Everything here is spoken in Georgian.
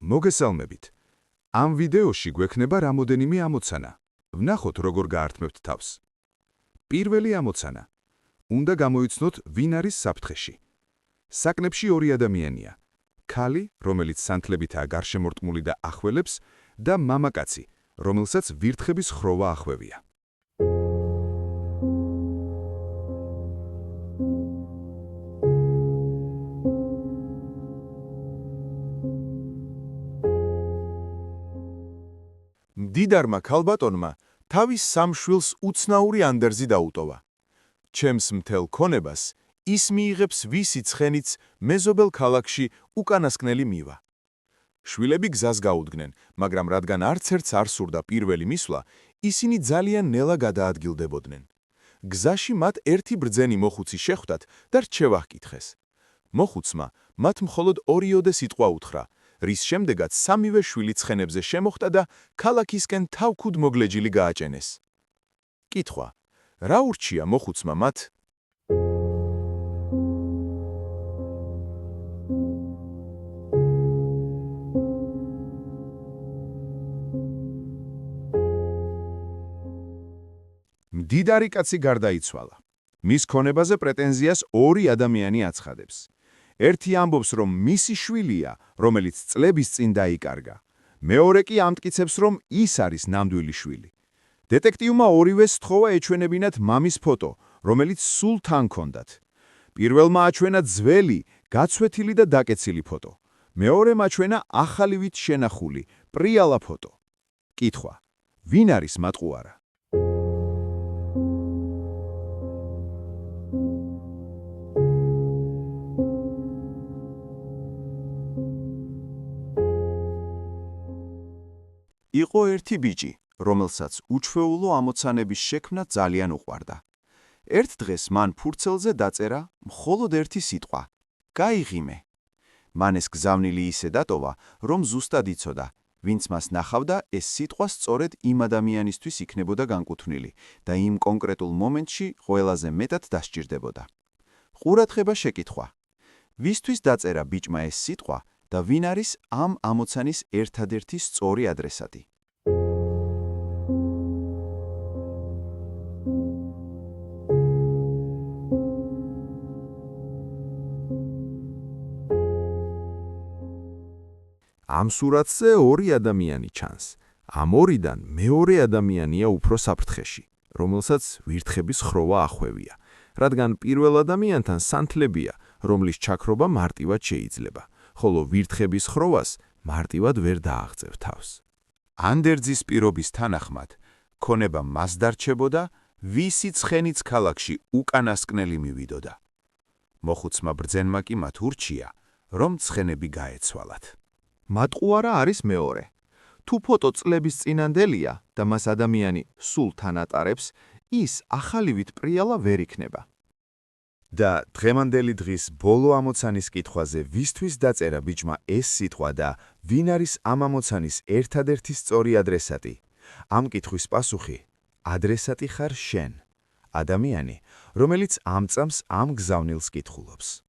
მოგესალმებით. ამ ვიდეოში გვექნება რამოდენიმე ამოცანა. ვნახოთ, როგორ გაართმევთ თავს. პირველი ამოცანა. უნდა გამოიცნოთ, ვინ არის საფრთხეში. საკნებში ორი ადამიანია. ქალი, რომელიც სანთლებითაა გარშემორტყმული და ახველებს, და მამაკაცი, რომელსაც ვირთხების ხროვა ახვევია. მდიდარმა ქალბატონმა თავის სამ შვილს უცნაური ანდერძი დაუტოვა. ჩემს მთელ ქონებას ის მიიღებს ვისი ცხენიც მეზობელ ქალაქში უკანასკნელი მივა. შვილები გზას გაუდგნენ, მაგრამ რადგან არც ერთს არ სურდა პირველი მისვლა, ისინი ძალიან ნელა გადაადგილდებოდნენ. გზაში მათ ერთი ბრძენი მოხუცი შეხვდათ და რჩევა ჰკითხეს. მოხუცმა მათ მხოლოდ ორიოდე სიტყვა უთხრა, რის შემდეგაც სამივე შვილი ცხენებზე შემოხტა და ქალაქისკენ თავქუდ მოგლეჯილი გააჭენეს. კითხვა: რა ურჩია მოხუცმა მათ? მდიდარი კაცი გარდაიცვალა. მის ქონებაზე პრეტენზიას ორი ადამიანი აცხადებს. ერთი ამბობს, რომ მისი შვილია, რომელიც წლების წინ დაიკარგა. მეორე კი ამტკიცებს, რომ ის არის ნამდვილი შვილი. დეტექტივმა ორივეს სთხოვა ეჩვენებინათ მამის ფოტო, რომელიც სულ თან ჰქონდათ. პირველმა აჩვენა ძველი, გაცვეთილი და დაკეცილი ფოტო. მეორემ აჩვენა ახალივით შენახული, პრიალა ფოტო. კითხვა: ვინ არის მატყუარა? იყო ერთი ბიჭი, რომელსაც უჩვეულო ამოცანების შექმნა ძალიან უყვარდა. ერთ დღეს მან ფურცელზე დაწერა მხოლოდ ერთი სიტყვა: გაიღიმე. მან ეს გზავნილი ისე დატოვა, რომ ზუსტად იცოდა, ვინც მას ნახავდა, ეს სიტყვა სწორედ იმ ადამიანისთვის იქნებოდა განკუთვნილი და იმ კონკრეტულ მომენტში ყველაზე მეტად დასჭირდებოდა. ყურადღება შეკითხვა: ვისთვის დაწერა ბიჭმა ეს სიტყვა და ვინ არის ამ ამოცანის ერთადერთი სწორი ადრესატი? ამ სურათზე ორი ადამიანი ჩანს. ამ ორიდან მეორე ადამიანია უფრო საფრთხეში, რომელსაც ვირთხების ხროვა ახვევია, რადგან პირველ ადამიანთან სანთლებია, რომლის ჩაქრობა მარტივად შეიძლება, ხოლო ვირთხების ხროვას მარტივად ვერ დააღწევ თავს. ანდერძის პირობის თანახმად, ქონება მას დარჩებოდა, ვისი ცხენიც ქალაქში უკანასკნელი მივიდოდა. მოხუცმა ბრძენმა კი მათ ურჩია, რომ ცხენები გაეცვალათ. მატყუარა არის მეორე. თუ ფოტო წლების წინანდელია და მას ადამიანი სულ თან ატარებს, ის ახალივით პრიალა ვერ იქნება. და დღევანდელი დღის ბოლო ამოცანის კითხვაზე ვისთვის დაწერა ბიჭმა ეს სიტყვა და ვინ არის ამ ამოცანის ერთადერთი სწორი ადრესატი? ამ კითხვის პასუხი: ადრესატი ხარ შენ, ადამიანი, რომელიც ამ წამს ამ გზავნილს კითხულობს.